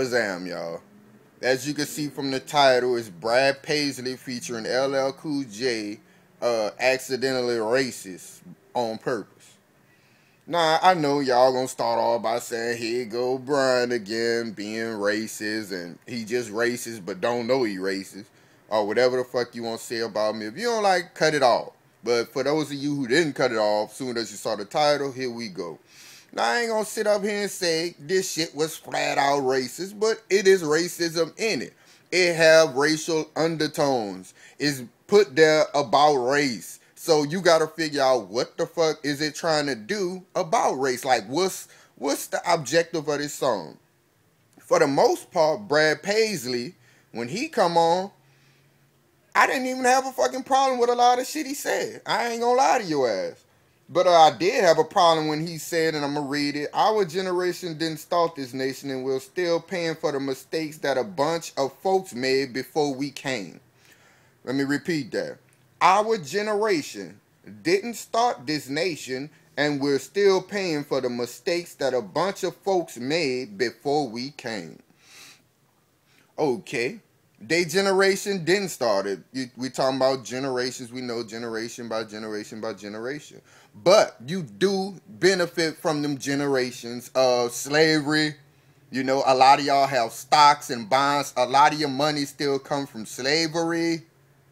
Wazam, y'all. As you can see from the title, it's Brad Paisley featuring LL Cool J, accidentally racist on purpose. Now, I know y'all gonna start off by saying, here go Brian again, being racist, and he just racist, but don't know he racist, or whatever the fuck you want to say about me. If you don't like, cut it off. But for those of you who didn't cut it off, soon as you saw the title, here we go. Now, I ain't gonna sit up here and say this shit was flat out racist, but it is racism in it. It have racial undertones. It's put there about race. So you gotta figure out what the fuck is it trying to do about race. Like, what's the objective of this song? For the most part, Brad Paisley, when he come on, I didn't even have a fucking problem with a lot of shit he said. I ain't gonna lie to your ass. But I did have a problem when he said, and I'm going to read it, our generation didn't start this nation and we're still paying for the mistakes that a bunch of folks made before we came. Let me repeat that. Our generation didn't start this nation and we're still paying for the mistakes that a bunch of folks made before we came. Okay. They generation didn't start it. We talking about generations. We know generation by generation by generation. But you do benefit from them generations of slavery. You know, a lot of y'all have stocks and bonds. A lot of your money still comes from slavery.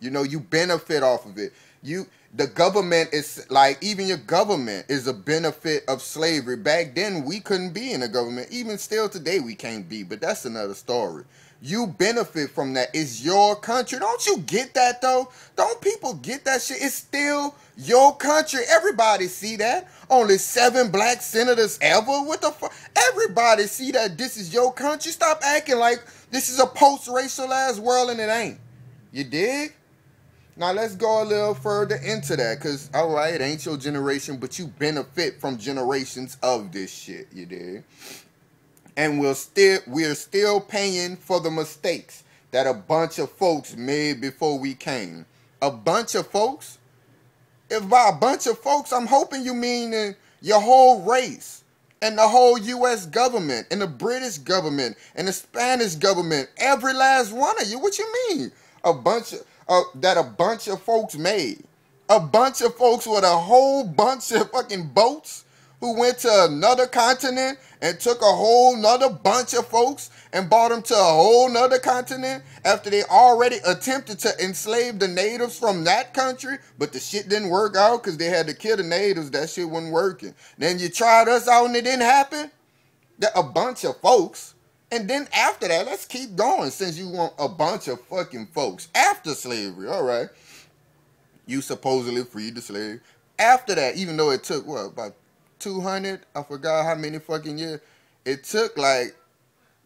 You know, you benefit off of it. The government is like, even your government is a benefit of slavery. Back then, we couldn't be in the government. Even still today, we can't be. But that's another story. You benefit from that. It's your country. Don't you get that, though? Don't people get that shit? It's still your country. Everybody see that. Only 7 black senators ever. What the fuck? Everybody see that this is your country. Stop acting like this is a post-racial ass world and it ain't. You dig? Now, let's go a little further into that. Because, all right, it ain't your generation, but you benefit from generations of this shit. You dig? And we're still paying for the mistakes that a bunch of folks made before we came. A bunch of folks? If by a bunch of folks, I'm hoping you mean your whole race and the whole U.S. government and the British government and the Spanish government. Every last one of you. What you mean? A bunch of folks made. A bunch of folks with a whole bunch of fucking boats who went to another continent and took a whole nother bunch of folks and brought them to a whole nother continent after they already attempted to enslave the natives from that country, but the shit didn't work out because they had to kill the natives. That shit wasn't working. Then you tried us out and it didn't happen. A bunch of folks. And then after that, let's keep going since you want a bunch of fucking folks. After slavery, all right. You supposedly freed the slave. After that, even though it took, what, about 200, I forgot how many fucking years. It took like,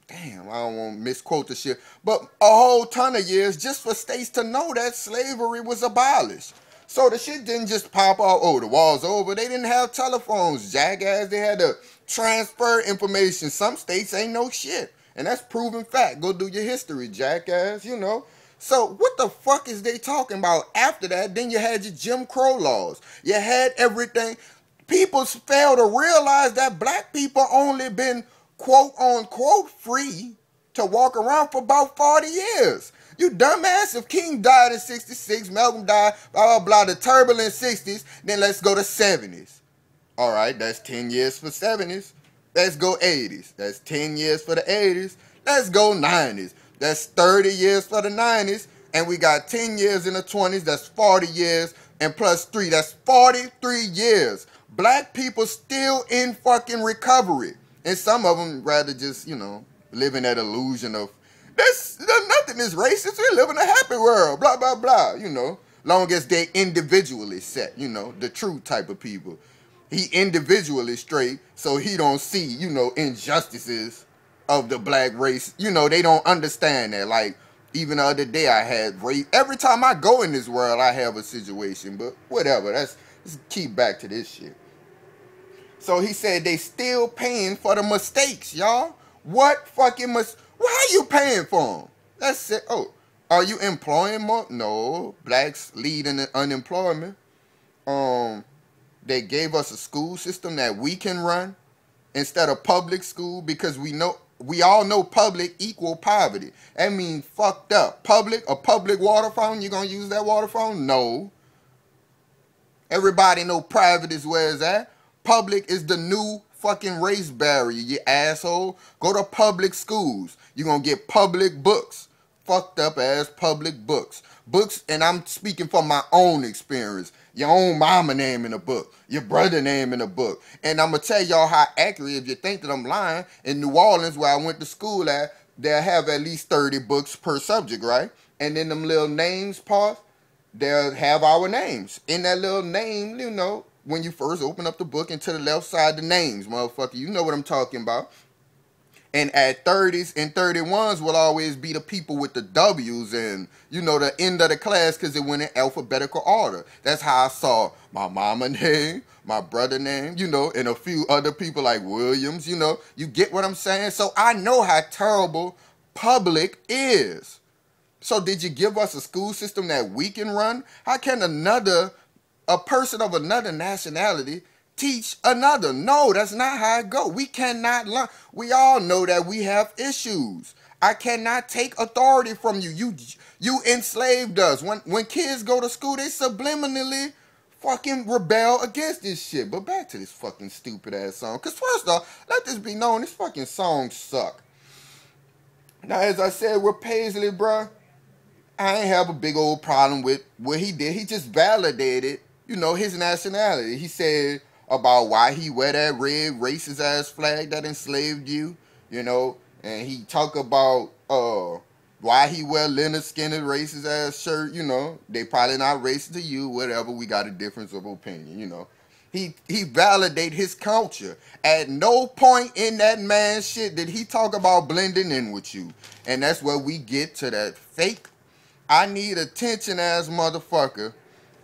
damn, I don't want to misquote the shit, but a whole ton of years just for states to know that slavery was abolished. So the shit didn't just pop out, oh, the war's over. They didn't have telephones, jackass. They had to transfer information. Some states ain't no shit. And that's proven fact. Go do your history, jackass, you know. So what the fuck is they talking about after that? Then you had your Jim Crow laws. You had everything. People fail to realize that black people only been quote unquote free to walk around for about 40 years. You dumbass. If King died in 66, Malcolm died, blah, blah, blah, the turbulent 60s, then let's go to 70s. All right, that's 10 years for 70s. Let's go 80s. That's 10 years for the 80s. Let's go 90s. That's 30 years for the 90s. And we got 10 years in the 20s. That's 40 years. And plus 3, that's 43 years. Black people still in fucking recovery. And some of them rather just, you know, live in that illusion of, nothing is racist. We live in a happy world. Blah, blah, blah, you know. Long as they individually set, you know, the true type of people. He individually straight, so he don't see, you know, injustices of the black race. You know, they don't understand that. Like, even the other day I had rape. Every time I go in this world, I have a situation. But whatever, let's keep back to this shit. So he said they still paying for the mistakes, y'all. What fucking why are you paying for them? That's it. Oh, are you employing more? No. Blacks lead in unemployment. They gave us a school system that we can run instead of public school because we know we all know public equal poverty. That means fucked up. A public water fountain, you gonna use that water fountain? No. Everybody know private is where it's at. Public is the new fucking race barrier, you asshole. Go to public schools. You're gonna get public books. Fucked up ass public books. Books, and I'm speaking from my own experience. Your own mama name in a book. Your brother name in a book. And I'm gonna tell y'all how accurate, if you think that I'm lying, in New Orleans, where I went to school at, they'll have at least 30 books per subject, right? And then them little names part, they'll have our names. In that little name, you know, when you first open up the book, and to the left side, the names, motherfucker. You know what I'm talking about. And at 30s and 31s will always be the people with the W's and, you know, the end of the class, because it went in alphabetical order. That's how I saw my mama name, my brother name, you know, and a few other people like Williams, you know. You get what I'm saying? So I know how terrible public is. So did you give us a school system that we can run? How can a person of another nationality teach another? No, that's not how it go. We cannot learn. We all know that we have issues. I cannot take authority from you. You enslaved us. When kids go to school, they subliminally fucking rebel against this shit. But back to this fucking stupid ass song. Because first off, let this be known, this fucking song suck. Now, as I said with Paisley, bruh, I ain't have a big old problem with what he did. He just validated, you know, his nationality. He said about why he wear that red racist ass flag that enslaved you, you know, and he talk about why he wear Leonard Skinner racist ass shirt, you know. They probably not racist to you, whatever. We got a difference of opinion, you know. He validate his culture. At no point in that man's shit did he talk about blending in with you. And that's where we get to that fake, I need attention ass motherfucker,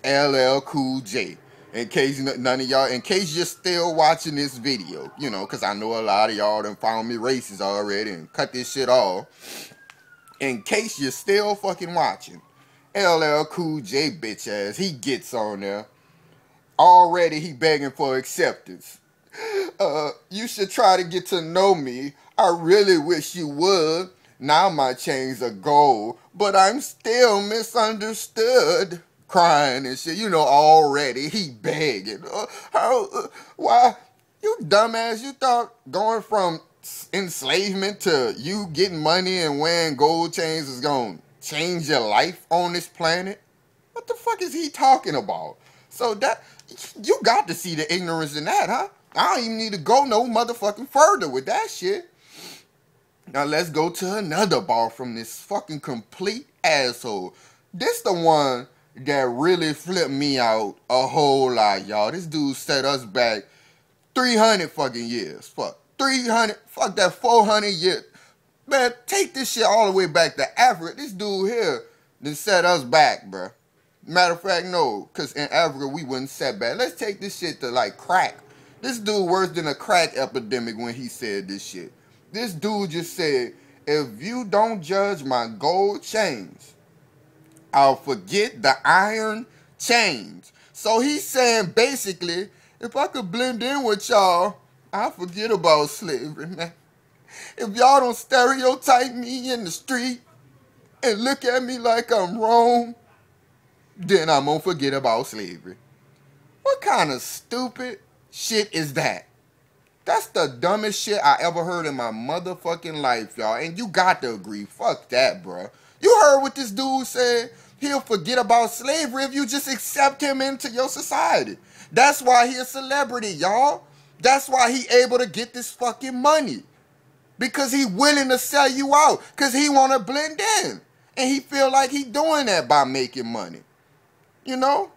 LL Cool J. In case none of y'all, in case you're still watching this video, you know, because I know a lot of y'all done found me racist already and cut this shit off. In case you're still fucking watching, LL Cool J bitch ass, he gets on there. Already he begging for acceptance. You should try to get to know me. I really wish you would. Now my chains are gold, but I'm still misunderstood. Crying and shit, you know, already he begging. Why, you dumbass, you thought going from enslavement to you getting money and wearing gold chains is gonna change your life on this planet? What the fuck is he talking about? So that, you got to see the ignorance in that, huh? I don't even need to go no motherfucking further with that shit. Now let's go to another bar from this fucking complete asshole. This the one that really flipped me out a whole lot, y'all. This dude set us back 300 fucking years. Fuck. 300, fuck that 400 years. Man, take this shit all the way back to Africa. This dude here done set us back, bruh. Matter of fact, no, because in Africa we wouldn't set back. Let's take this shit to like crack. This dude worse than a crack epidemic when he said this shit. This dude just said, if you don't judge my gold chains, I'll forget the iron chains. So he's saying basically, if I could blend in with y'all, I'll forget about slavery, man. If y'all don't stereotype me in the street and look at me like I'm wrong, then I'm gonna forget about slavery. What kind of stupid shit is that? That's the dumbest shit I ever heard in my motherfucking life, y'all. And you got to agree. Fuck that, bruh. You heard what this dude said? He'll forget about slavery if you just accept him into your society. That's why he a celebrity, y'all. That's why he able to get this fucking money. Because he willing to sell you out. Because he want to blend in. And he feel like he doing that by making money. You know?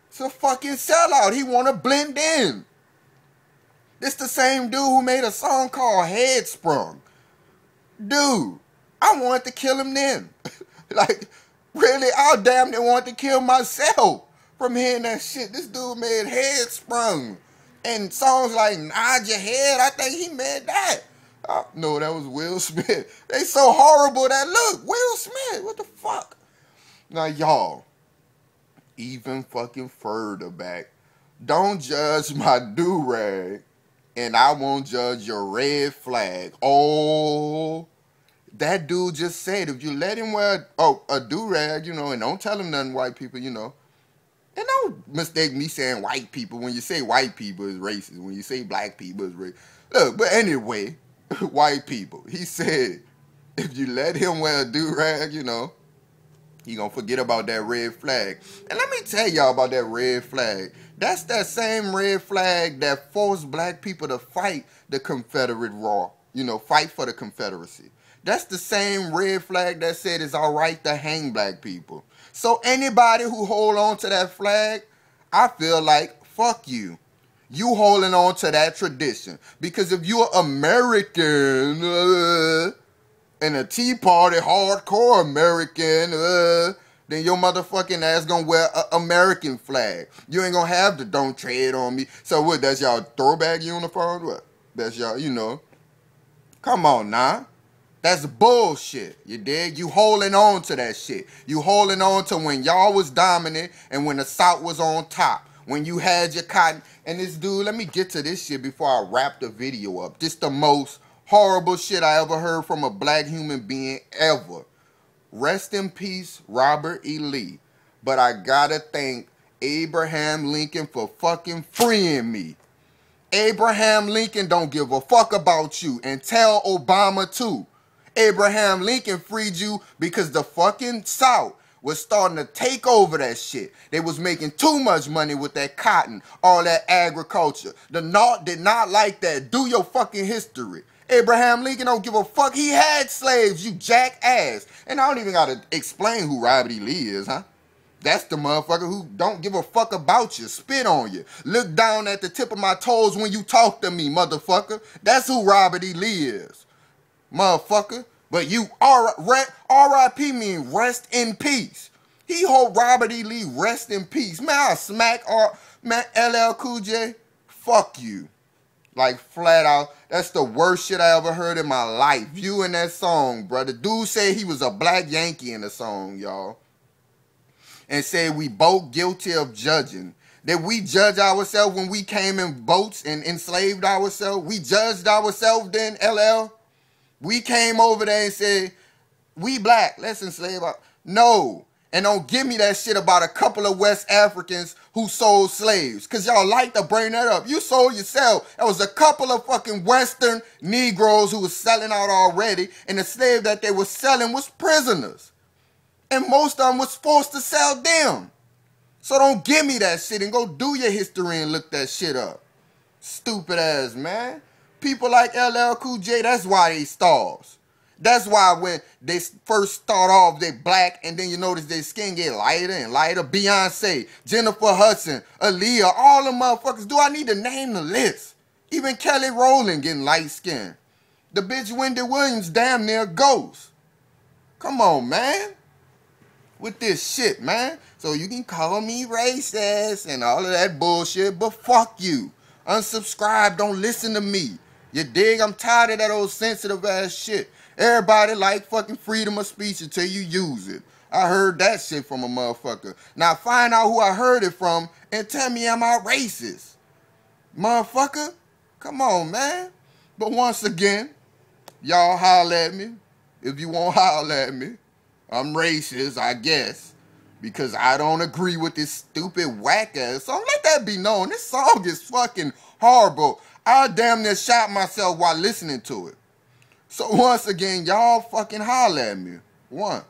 It's a fucking sellout. He want to blend in. This the same dude who made a song called Headsprung. Dude, I wanted to kill him then. Like, really, I damn near wanted to kill myself from hearing that shit. This dude made Headsprung. And songs like Nod Your Head, I think he made that. No, that was Will Smith. They so horrible that, look, Will Smith, what the fuck? Now, y'all, even fucking further back, don't judge my do-rag and I won't judge your red flag. Oh, that dude just said if you let him wear a do-rag, you know, and don't tell him nothing, white people, you know. And don't mistake me saying white people. When you say white people, is racist. When you say black people, is racist. Look, but anyway, white people. He said, if you let him wear a do-rag, you know, he gonna forget about that red flag. And let me tell y'all about that red flag. That's that same red flag that forced black people to fight the Confederate war. You know, fight for the Confederacy. That's the same red flag that said it's all right to hang black people. So anybody who hold on to that flag, I feel like, fuck you. You holding on to that tradition. Because if you're American, and a Tea Party hardcore American, then your motherfucking ass gonna wear an American flag. You ain't gonna have the don't tread on me. So what, that's y'all throwback uniform? What? That's y'all, you know. Come on now. That's bullshit. You dig? You holding on to that shit. You holding on to when y'all was dominant and when the South was on top. When you had your cotton. And this dude, let me get to this shit before I wrap the video up. This the most horrible shit I ever heard from a black human being ever. Rest in peace, Robert E. Lee. But I gotta thank Abraham Lincoln for fucking freeing me. Abraham Lincoln don't give a fuck about you. And tell Obama too. Abraham Lincoln freed you because the fucking South was starting to take over that shit. They was making too much money with that cotton, all that agriculture. The North did not like that. Do your fucking history. Abraham Lincoln don't give a fuck. He had slaves, you jackass. And I don't even gotta explain who Robert E. Lee is, huh? That's the motherfucker who don't give a fuck about you, spit on you, look down at the tip of my toes when you talk to me, motherfucker. That's who Robert E. Lee is, motherfucker. But you R.I.P. mean rest in peace. He hold Robert E. Lee rest in peace. Man, I'll smack man, LL Cool J. Fuck you. Like flat out. That's the worst shit I ever heard in my life. You in that song, brother. Dude said he was a black Yankee in the song, y'all. And said we both guilty of judging. Did we judge ourselves when we came in boats and enslaved ourselves? We judged ourselves then, LL? We came over there and said, we black, let's enslave our... No. And don't give me that shit about a couple of West Africans who sold slaves. Because y'all like to bring that up. You sold yourself. There was a couple of fucking Western Negroes who was selling out already. And the slave that they were selling was prisoners. And most of them was forced to sell them. So don't give me that shit and go do your history and look that shit up. Stupid ass, man. People like LL Cool J, that's why they stars. That's why when they first start off, they black, and then you notice their skin get lighter and lighter. Beyonce, Jennifer Hudson, Aaliyah, all the motherfuckers. Do I need to name the list? Even Kelly Rowland getting light skin. The bitch Wendy Williams damn near ghost. Come on, man. With this shit, man. So you can call me racist and all of that bullshit, but fuck you. Unsubscribe, don't listen to me. You dig? I'm tired of that old sensitive ass shit. Everybody like fucking freedom of speech until you use it. I heard that shit from a motherfucker. Now find out who I heard it from and tell me am I racist. Motherfucker, come on, man. But once again, y'all holler at me. If you won't holler at me, I'm racist, I guess. Because I don't agree with this stupid whack ass song. Let that be known. This song is fucking horrible. I damn near shot myself while listening to it. So once again, y'all fucking holler at me. One.